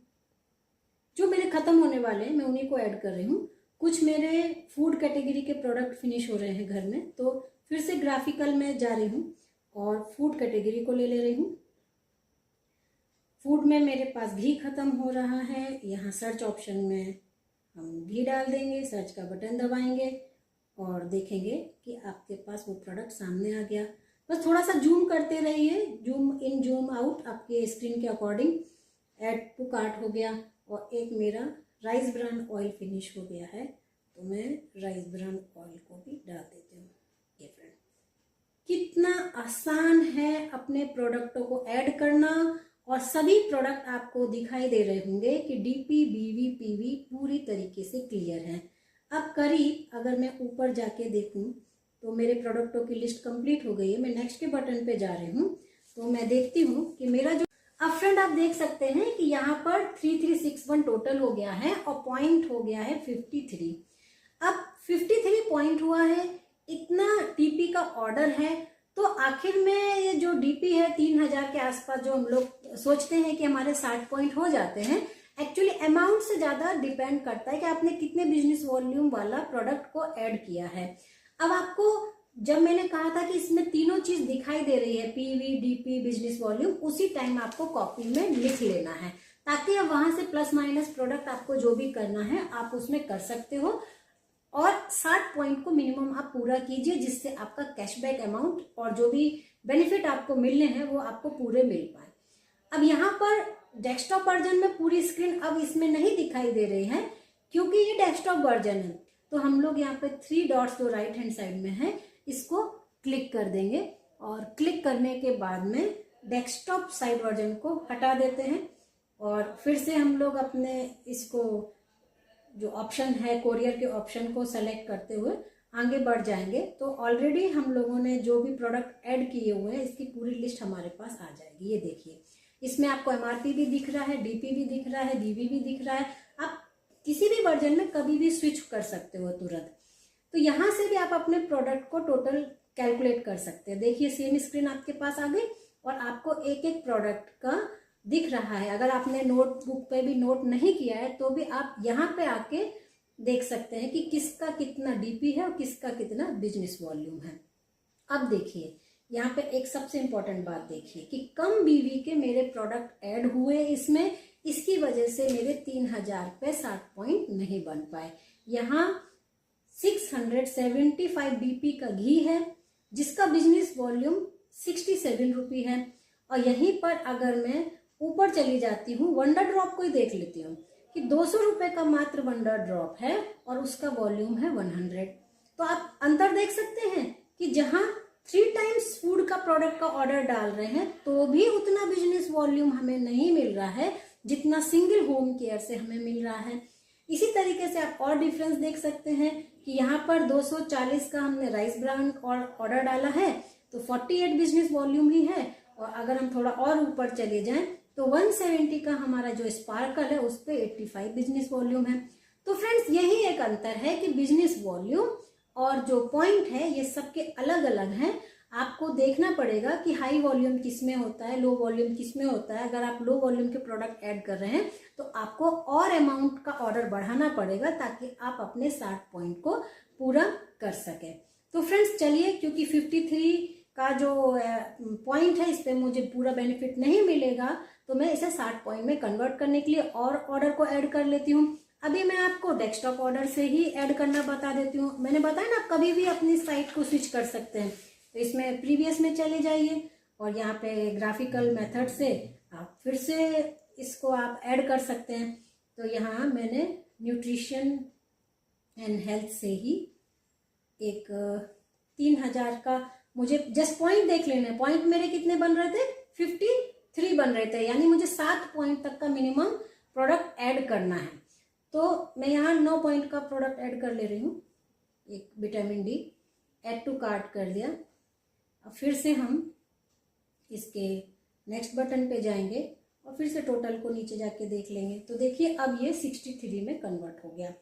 S1: जो मेरे खत्म होने वाले हैं मैं उन्हीं को ऐड कर रही हूँ। कुछ मेरे फूड कैटेगरी के प्रोडक्ट फिनिश हो रहे हैं घर में, तो फिर से ग्राफिकल में जा रही हूँ और फूड कैटेगरी को ले रही हूँ। फूड में मेरे पास घी खत्म हो रहा है, यहाँ सर्च ऑप्शन में हम घी डाल देंगे, सर्च का बटन दबाएंगे और देखेंगे कि आपके पास वो प्रोडक्ट सामने आ गया। बस थोड़ा सा जूम करते रहिए, जूम इन जूम आउट आपके स्क्रीन के अकॉर्डिंग। ऐड टू कार्ट हो गया, और एक मेरा राइस ब्रान ऑयल फिनिश हो गया है, तो मैं राइस ब्रान ऑयल को भी डाल देती हूँ। ये फ्रेंड, कितना आसान है अपने प्रोडक्टों को ऐड करना, और सभी प्रोडक्ट आपको दिखाई दे रहे होंगे कि डीपी, बीवी, पीवी पूरी तरीके से क्लियर है। अब करीब अगर मैं ऊपर जाके देखूं तो मेरे प्रोडक्टों की लिस्ट कंप्लीट हो गई है। मैं नेक्स्ट के बटन पे जा रही हूँ, तो मैं देखती हूँ कि मेरा जो, अब फ्रेंड आप देख सकते हैं कि यहाँ पर 3361 टोटल हो गया है और पॉइंट हो गया है 53। अब 53 पॉइंट हुआ है, इतना डीपी का ऑर्डर है, तो आखिर में ये जो डीपी है 3000 के आसपास, जो हम लोग सोचते हैं कि हमारे 60 पॉइंट हो जाते हैं, एक्चुअली अमाउंट से ज़्यादा डिपेंड करता है कि आपने कितने बिजनेस वॉल्यूम वाला प्रोडक्ट को ऐड किया है। अब आपको जब मैंने कहा था कि इसमें तीनों चीज दिखाई दे रही है, पीवी, डीपी, बिजनेस वॉल्यूम, उसी टाइम आपको कॉपी में लिख लेना है, ताकि अब वहां से प्लस माइनस प्रोडक्ट आपको जो भी करना है आप उसमें कर सकते हो, और 60 पॉइंट को मिनिमम आप पूरा कीजिए, जिससे आपका कैशबैक अमाउंट और जो भी बेनिफिट आपको मिलने हैं वो आपको पूरे मिल पाए। अब यहाँ पर डेस्कटॉप वर्जन में पूरी स्क्रीन अब इसमें नहीं दिखाई दे रही है, क्योंकि ये डेस्कटॉप वर्जन है। तो हम लोग यहाँ पे 3 डॉट्स जो राइट हैंड साइड में है, इसको क्लिक कर देंगे, और क्लिक करने के बाद में डेस्कटॉप साइड वर्जन को हटा देते हैं, और फिर से हम लोग अपने इसको जो ऑप्शन है कोरियर के ऑप्शन को सेलेक्ट करते हुए आगे बढ़ जाएंगे। तो ऑलरेडी हम लोगों ने जो भी प्रोडक्ट ऐड किए हुए हैं इसकी पूरी लिस्ट हमारे पास आ जाएगी। ये देखिए, इसमें आपको एमआरपी भी दिख रहा है, डीपी भी दिख रहा है, बीवी भी दिख रहा है। आप किसी भी वर्जन में कभी भी स्विच कर सकते हो तुरंत। तो यहाँ से भी आप अपने प्रोडक्ट को टोटल कैलकुलेट कर सकते हैं। देखिए सेम स्क्रीन आपके पास आ गई और आपको एक एक प्रोडक्ट का दिख रहा है। अगर आपने नोटबुक पे भी नोट नहीं किया है तो भी आप यहाँ पे आके देख सकते हैं कि किसका कितना डीपी है और किसका कितना बिजनेस वॉल्यूम है। अब देखिए यहाँ पे एक सबसे इंपॉर्टेंट बात देखिए कि कम बीवी के मेरे प्रोडक्ट ऐड हुए इसमें इसकी वजह से मेरे 3000 पे 60 पॉइंट नहीं बन पाए। यहाँ 675 BP का घी है जिसका बिजनेस वॉल्यूम 67 रुपये है। और यहीं पर अगर मैं ऊपर चली जाती हूँ, वंडर ड्रॉप को ही देख लेती हूँ कि 200 रुपये का मात्र वंडर ड्रॉप है और उसका वॉल्यूम है 100। तो आप अंतर देख सकते हैं कि जहाँ 3 टाइम्स फूड का प्रोडक्ट का ऑर्डर डाल रहे हैं तो भी उतना बिजनेस वॉल्यूम हमें नहीं मिल रहा है जितना सिंगल होम केयर से हमें मिल रहा है। इसी तरीके से आप और डिफरेंस देख सकते हैं कि यहाँ पर 240 का हमने राइस ब्रान ऑर्डर डाला है तो 48 बिजनेस वॉल्यूम ही है। और अगर हम थोड़ा और ऊपर चले जाएं तो 170 का हमारा जो स्पार्कल है उस पे 85 बिजनेस वॉल्यूम है। तो फ्रेंड्स यही एक अंतर है कि बिजनेस वॉल्यूम और जो पॉइंट है ये सबके अलग अलग हैं। आपको देखना पड़ेगा कि हाई वॉल्यूम किस में होता है, लो वॉल्यूम किस में होता है। अगर आप लो वॉल्यूम के प्रोडक्ट ऐड कर रहे हैं तो आपको और अमाउंट का ऑर्डर बढ़ाना पड़ेगा ताकि आप अपने 60 पॉइंट को पूरा कर सकें। तो फ्रेंड्स चलिए, क्योंकि 53 का जो पॉइंट है इस पे मुझे पूरा बेनिफिट नहीं मिलेगा तो मैं इसे 60 पॉइंट में कन्वर्ट करने के लिए और ऑर्डर को ऐड कर लेती हूँ। अभी मैं आपको डेस्कटॉप ऑर्डर से ही ऐड करना बता देती हूँ। मैंने बताया ना, आप कभी भी अपनी साइट को स्विच कर सकते हैं। तो इसमें प्रीवियस में चले जाइए और यहाँ पे ग्राफिकल मेथड से आप फिर से इसको आप ऐड कर सकते हैं। तो यहाँ मैंने न्यूट्रिशन एंड हेल्थ से ही एक 3000 का मुझे जस्ट पॉइंट देख लेना है। पॉइंट मेरे कितने बन रहे थे? 53 बन रहे थे, यानी मुझे 7 पॉइंट तक का मिनिमम प्रोडक्ट ऐड करना है। तो मैं यहाँ 9 पॉइंट का प्रोडक्ट ऐड कर ले रही हूँ। एक vitamin D add to cart कर दिया। अब फिर से हम इसके नेक्स्ट बटन पे जाएंगे और फिर से टोटल को नीचे जाके देख लेंगे। तो देखिए अब ये 63 में कन्वर्ट हो गया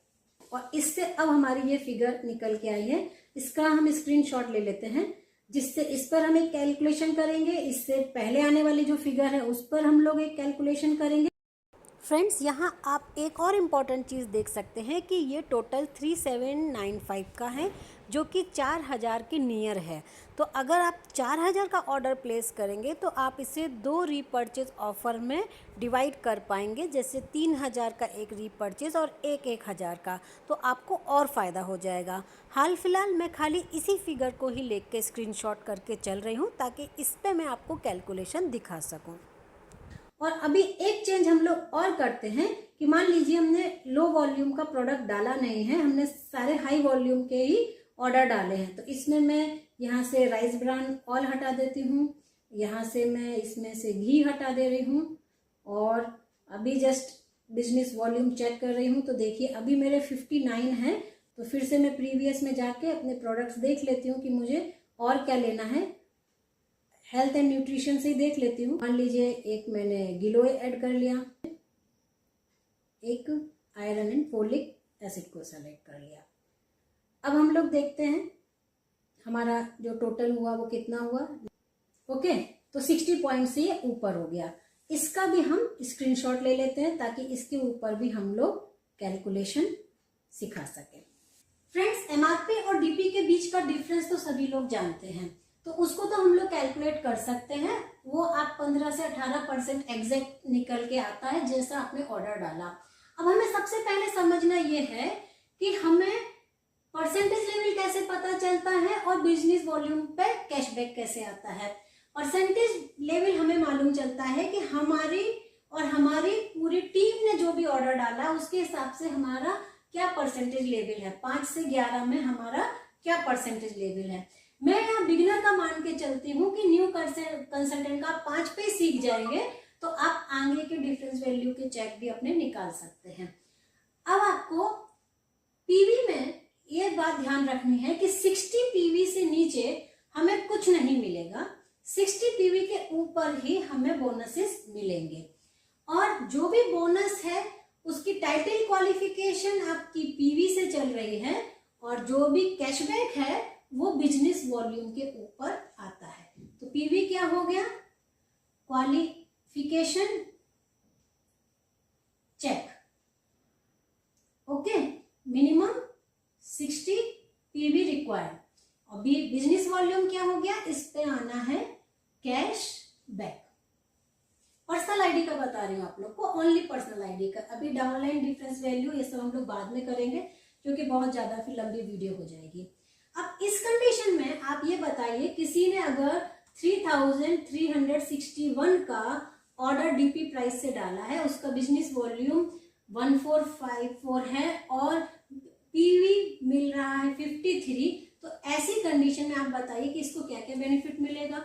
S1: और इससे अब हमारी ये फिगर निकल के आई है। इसका हम स्क्रीनशॉट ले लेते हैं, जिससे इस पर हम एक कैलकुलेशन करेंगे। इससे पहले आने वाली जो फिगर है उस पर हम लोग एक कैलकुलेशन करेंगे।
S2: फ्रेंड्स यहाँ आप एक और इम्पॉर्टेंट चीज़ देख सकते हैं कि ये टोटल 3795 का है जो कि 4000 के नियर है। तो अगर आप 4000 का ऑर्डर प्लेस करेंगे तो आप इसे 2 रीपर्चेज ऑफर में डिवाइड कर पाएंगे, जैसे 3000 का एक रीपर्चेज और एक 1000 का, तो आपको और फ़ायदा हो जाएगा। हाल फिलहाल मैं खाली इसी फिगर को ही लेके के स्क्रीनशॉट करके चल रही हूँ ताकि इस पर मैं आपको कैलकुलेशन दिखा सकूँ।
S1: और अभी एक चेंज हम लोग और करते हैं कि मान लीजिए हमने लो वॉल्यूम का प्रोडक्ट डाला नहीं है, हमने सारे हाई वॉल्यूम के ही ऑर्डर डाले हैं। तो इसमें मैं यहाँ से राइस ब्रान ऑयल हटा देती हूँ, यहाँ से मैं इसमें से घी हटा दे रही हूँ और अभी जस्ट बिजनेस वॉल्यूम चेक कर रही हूँ। तो देखिए अभी मेरे 59 है। तो फिर से मैं प्रीवियस में जाके अपने प्रोडक्ट्स देख लेती हूँ कि मुझे और क्या लेना है। हेल्थ एंड न्यूट्रिशन से ही देख लेती हूँ। मान लीजिए एक मैंने गिलोय ऐड कर लिया, एक आयरन एंड फोलिक एसिड को सेलेक्ट कर लिया। अब हम लोग देखते हैं हमारा जो टोटल हुआ वो कितना हुआ। ओके, तो 60 पॉइंट से ये ऊपर हो गया। इसका भी हम स्क्रीनशॉट ले लेते हैं ताकि इसके ऊपर भी हम लोग कैलकुलेशन सिखा सकें। फ्रेंड्स, एमआरपी और डीपी के बीच का डिफरेंस तो सभी लोग जानते हैं, तो उसको तो हम लोग कैलकुलेट कर सकते हैं। वो आप 15 से 18% एग्जैक्ट निकल के आता है जैसा आपने ऑर्डर डाला। अब हमें सबसे पहले समझना ये है कि हमें परसेंटेज लेवल कैसे पता चलता है और बिजनेस वॉल्यूम पे कैशबैक कैसे आता है। परसेंटेज लेवल हमें मालूम चलता है कि हमारी पूरी टीम ने जो भी ऑर्डर डाला उसके हिसाब से हमारा क्या परसेंटेज लेवल है। 5 से 11 में हमारा क्या परसेंटेज लेवल है। मैं यहाँ बिगिनर का मान के चलती हूँ कि न्यू कंसल्टेंट का 5 पे सीख जाएंगे तो आप आगे के डिफरेंस वैल्यू के चेक भी अपने निकाल सकते हैं। अब आपको पीवी में ये बात ध्यान रखनी है कि 60 पीवी से नीचे हमें कुछ नहीं मिलेगा, 60 पीवी के ऊपर ही हमें बोनसेस मिलेंगे। और जो भी बोनस है उसकी टाइटल क्वालिफिकेशन आपकी पीवी से चल रही है और जो भी कैशबैक है वो बिजनेस वॉल्यूम के ऊपर आता है। तो पीवी क्या हो गया? Qualification check. Okay, minimum 60 PV required. और बिजनेस वॉल्यूम क्या हो गया? इस पे आना है कैश बैक। पर्सनल आईडी का बता रही हूँ आप लोग को, ओनली पर्सनल आईडी का। अभी डाउनलाइन डिफरेंस वैल्यू ये सब हम लोग बाद में करेंगे क्योंकि बहुत ज्यादा फिर लंबी वीडियो हो जाएगी। अब इस कंडीशन में आप ये बताइए, किसी ने अगर 3361 का ऑर्डर डीपी प्राइस से डाला है, उसका बिजनेस वॉल्यूम 1454 है और पीवी मिल रहा है 53, तो ऐसी कंडीशन में आप बताइए कि इसको क्या क्या बेनिफिट मिलेगा।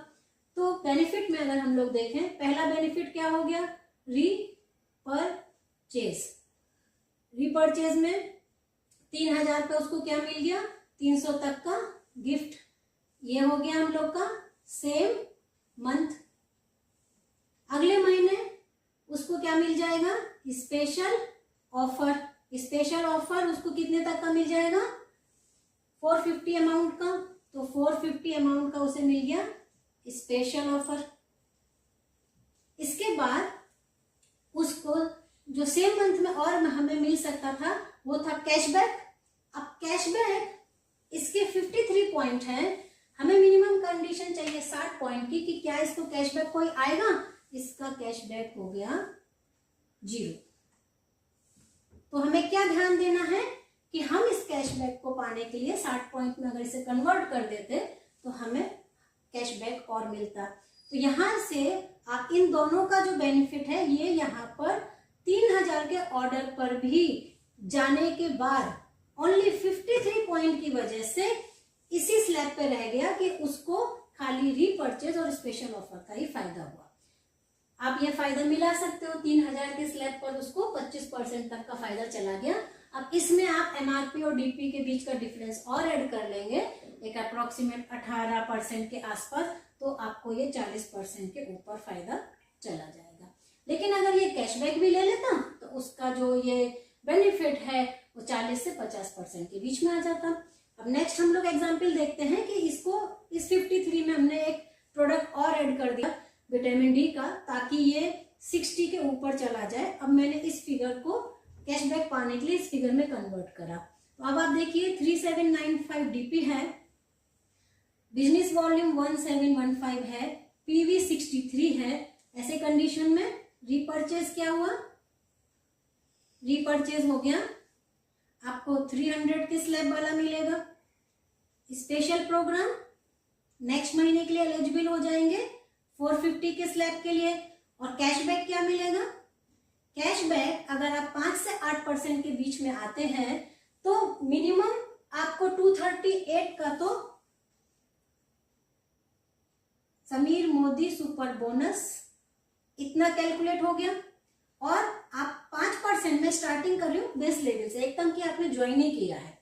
S1: तो बेनिफिट में अगर हम लोग देखें, पहला बेनिफिट क्या हो गया, रीपरचेज में 3000 का उसको क्या मिल गया, 300 तक का गिफ्ट। ये हो गया हम लोग का सेम मंथ। अगले महीने उसको क्या मिल जाएगा, स्पेशल ऑफर। स्पेशल ऑफर उसको कितने तक का मिल जाएगा, 450 अमाउंट का। तो 450 अमाउंट का उसे मिल गया स्पेशल ऑफर। इसके बाद उसको जो सेम मंथ में और हमें मिल सकता था वो था कैशबैक। अब कैशबैक इसके 53 पॉइंट है, हमें मिनिमम कंडीशन चाहिए 60 पॉइंट की कि क्या इसको कैशबैक कोई आएगा। इसका कैशबैक हो गया 0। तो हमें क्या ध्यान देना है कि हम इस कैशबैक को पाने के लिए 60 पॉइंट में अगर इसे कन्वर्ट कर देते तो हमें कैशबैक और मिलता। तो यहां से आप इन दोनों का जो बेनिफिट है ये यहाँ पर 3000 के ऑर्डर पर भी जाने के बाद ओनली 53 पॉइंट की वजह से इसी स्लैब पे रह गया कि उसको खाली रीपरचेज और स्पेशल ऑफर का ही फायदा हुआ। आप ये फायदा मिला सकते हो, 3000 के स्लैब पर उसको 25% तक का फायदा चला गया। अब इसमें आप एमआरपी और डीपी के बीच का डिफरेंस और ऐड कर लेंगे, एक अप्रोक्सीमेट 18% के आसपास, तो आपको ये 40% के ऊपर फायदा चला जाएगा। लेकिन अगर ये कैशबैक भी ले लेता तो उसका जो ये बेनिफिट है वो 40 से 50% के बीच में आ जाता। अब नेक्स्ट हम लोग एग्जाम्पल देखते हैं कि इसको इस 53 में हमने एक प्रोडक्ट और ऐड कर दिया विटामिन डी का, ताकि ये 60 के ऊपर चला जाए। अब मैंने इस फिगर को कैशबैक पाने के लिए इस फिगर में कन्वर्ट करा। तो अब आप देखिए 3795 डीपी है, बिजनेस वॉल्यूम 1715 है, पीवी 63 है। ऐसे कंडीशन में रीपरचेज क्या हुआ, रीपरचेज हो गया आपको 300 के स्लैब वाला मिलेगा। स्पेशल प्रोग्राम नेक्स्ट महीने के लिए एलिजिबल हो जाएंगे 450 के स्लैब के लिए। और कैशबैक क्या मिलेगा, कैशबैक अगर आप 5 से 8% के बीच में आते हैं तो मिनिमम आपको 238 का तो समीर मोदी सुपर बोनस इतना कैलकुलेट हो गया। और आप 5% में स्टार्टिंग कर रहे हो बेस लेवल से, एकदम कि आपने ज्वाइन ही किया है,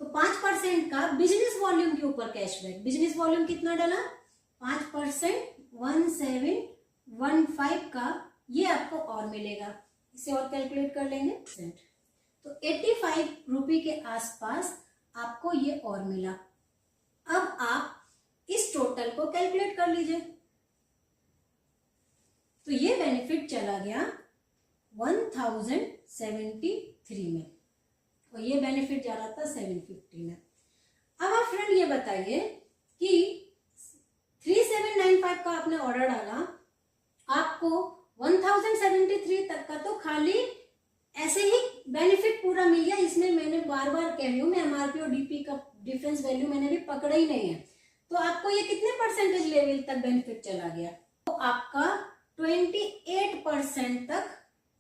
S1: तो 5% का बिजनेस वॉल्यूम के ऊपर कैशबैक। बिजनेस वॉल्यूम कितना डाला, 5%, 1715 का ये आपको और मिलेगा। इसे और कैलकुलेट कर लेंगे तो 85 रुपये के आसपास आपको ये और मिला। अब आप इस टोटल को कैलकुलेट कर लीजिए। तो ये बेनिफिट चला गया 1073 में और ये बेनिफिट जा रहा था 750 में। अब आप फ्रेंड ये बताइए कि 3795 का आपने ऑर्डर डाला, आपको 1073 तक का तो खाली ऐसे ही बेनिफिट पूरा मिल गया। इसमें मैंने बार बार कह रही हूँ, मैं एमआरपी और डीपी का डिफरेंस वैल्यू मैंने भी पकड़ा ही नहीं है। तो आपको ये कितने परसेंटेज लेवल तक बेनिफिट चला गया, तो आपका 28% तक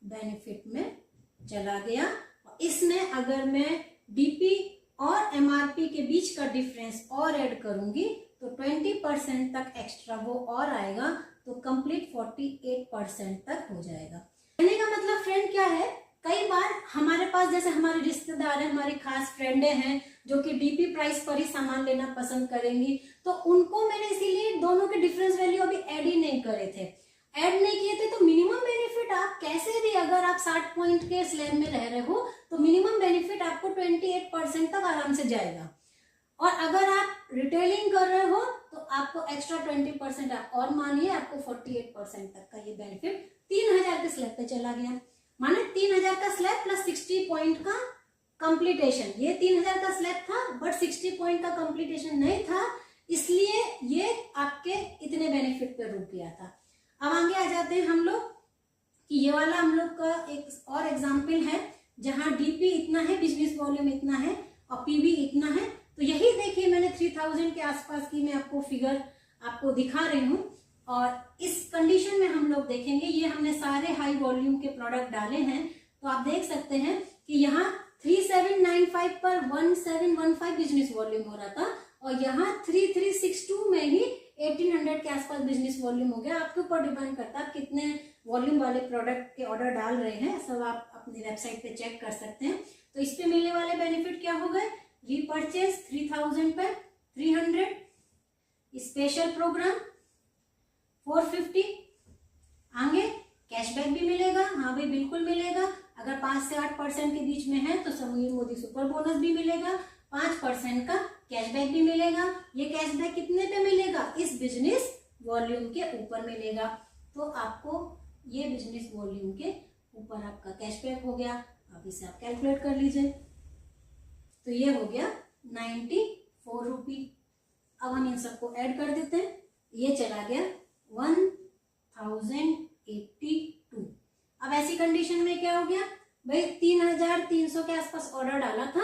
S1: बेनिफिट में चला गया। इसमें अगर मैं डीपी और एमआरपी के बीच का डिफरेंस और ऐड करूंगी तो 20% तक एक्स्ट्रा वो और आएगा, तो कंप्लीट 48% तक हो जाएगा। कहने का मतलब फ्रेंड क्या है, कई बार हमारे पास जैसे हमारे रिश्तेदार हैं, हमारी खास फ्रेंडे हैं जो कि डीपी प्राइस पर ही सामान लेना पसंद करेंगी, तो उनको मैंने इसीलिए दोनों के डिफरेंस वैल्यू अभी ऐड ही नहीं करे थे, ऐड नहीं किए थे। तो मिनिमम बेनिफिट आप कैसे भी, अगर आप 60 पॉइंट के स्लैब में रह रहे हो तो मिनिमम बेनिफिट आपको 28% तक आराम से जाएगा। और अगर आप रिटेलिंग कर रहे हो तो आपको एक्स्ट्रा 20% आप और मानिए, आपको 48% तक का ये बेनिफिट 3000 के स्लैब पे चला गया। माने 3000 का स्लैब प्लस 60 पॉइंट का कंप्लीटेशन। ये 3000 का स्लैब था बट 60 पॉइंट का कंप्लीटेशन नहीं था, इसलिए ये आपके इतने बेनिफिट पे रुक गया था। अब आगे आ जाते हैं हम लोग कि ये वाला हम लोग का एक और एग्जाम्पल है जहां डीपी इतना है, बिजनेस वॉल्यूम इतना है और पीवी इतना है। तो यही देखिए मैंने 3000 के आसपास की मैं आपको फिगर आपको दिखा रही हूँ। और इस कंडीशन में हम लोग देखेंगे, ये हमने सारे हाई वॉल्यूम के प्रोडक्ट डाले हैं, तो आप देख सकते हैं कि यहाँ 3795 पर 1715 बिजनेस वॉल्यूम हो रहा था और यहाँ 3362 में ही 1800 के आसपास बिजनेस वॉल्यूम हो गया। आपके ऊपर डिपेंड करता है आप कितने वॉल्यूम वाले प्रोडक्ट के ऑर्डर डाल रहे हैं, सब आप अपनी वेबसाइट पे चेक कर सकते हैं। तो इस पे मिलने वाले बेनिफिट क्या हो गए, रीपरचेज 3000 पर 300, स्पेशल प्रोग्राम 450, आगे कैशबैक भी मिलेगा। हाँ भाई बिल्कुल मिलेगा। अगर 5 से 8% के बीच में है तो समीर मोदी सुपर बोनस भी मिलेगा, 5% का कैशबैक भी मिलेगा। ये कैशबैक कितने पे मिलेगा, इस बिजनेस वॉल्यूम के ऊपर मिलेगा। तो आपको ये बिजनेस वॉल्यूम के ऊपर आपका कैशबैक हो गया। अब इसे आप कैलकुलेट कर लीजिए, तो ये हो गया 94 रुपी। अब हम इन सबको ऐड कर देते हैं, ये चला गया 1082। अब ऐसी कंडीशन में क्या हो गया भाई, 3300 के आसपास ऑर्डर डाला था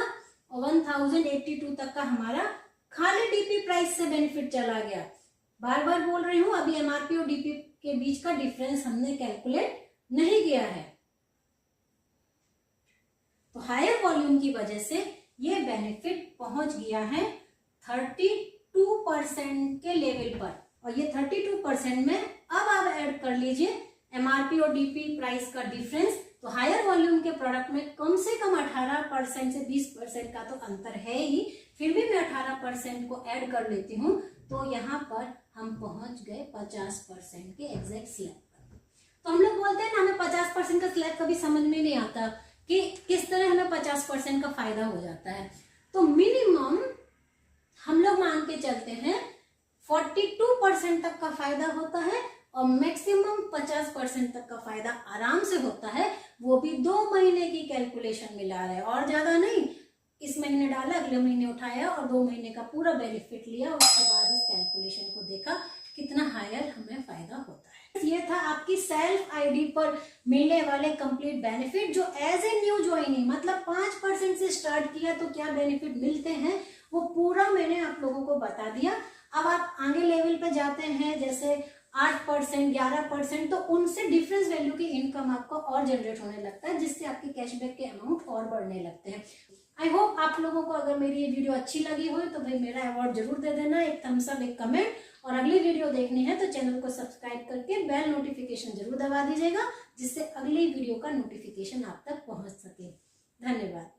S1: और 1082 तक का हमारा खाली डीपी प्राइस से बेनिफिट चला गया। बार बार बोल रही हूं, अभी एमआरपी और डीपी के बीच का डिफरेंस हमने कैलकुलेट नहीं किया है। तो हायर वॉल्यूम की वजह से ये बेनिफिट पहुंच गया है 32% के लेवल पर। और ये 32% में अब आप ऐड कर लीजिए एमआरपी और डीपी प्राइस का डिफरेंस। तो हायर वॉल्यूम के प्रोडक्ट में कम से कम 18% से 20% का तो अंतर है ही, फिर भी मैं 18% को ऐड कर लेती हूँ, तो यहाँ पर हम पहुंच गए 50% के एग्जैक्ट स्लैब पर। तो हम लोग बोलते हैं ना, हमें 50% का स्लैब कभी समझ में नहीं आता कि किस तरह हमें 50% का फायदा हो जाता है। तो मिनिमम हम लोग मान के चलते हैं 42% तक का फायदा होता है और मैक्सिमम 50% तक का फायदा आराम से होता है, वो भी 2 महीने की कैलकुलेशन मिला रहे, और ज्यादा नहीं। इस महीने डाला, अगले महीने उठाया और 2 महीने का पूरा बेनिफिट लिया, उसके बाद इस कैलकुलेशन को देखा कितना हायर हमें फायदा होता है। ये था आपकी सेल्फ आईडी पर मिलने वाले कंप्लीट बेनिफिट, जो एज ए न्यू ज्वाइनिंग मतलब 5% से स्टार्ट किया तो क्या बेनिफिट मिलते हैं वो पूरा मैंने आप लोगों को बता दिया। अब आप आगे लेवल पे जाते हैं जैसे 8%, 11%, तो उनसे डिफरेंस वैल्यू की इनकम आपको और जनरेट होने लगता है, जिससे आपके कैशबैक के अमाउंट और बढ़ने लगते हैं। आई होप आप लोगों को अगर मेरी ये वीडियो अच्छी लगी हो तो भाई मेरा अवार्ड जरूर दे देना, एक थम्स अप, एक कमेंट, और अगली वीडियो देखनी है तो चैनल को सब्सक्राइब करके बेल नोटिफिकेशन जरूर दबा दीजिएगा, जिससे अगली वीडियो का नोटिफिकेशन आप तक पहुंच सके। धन्यवाद।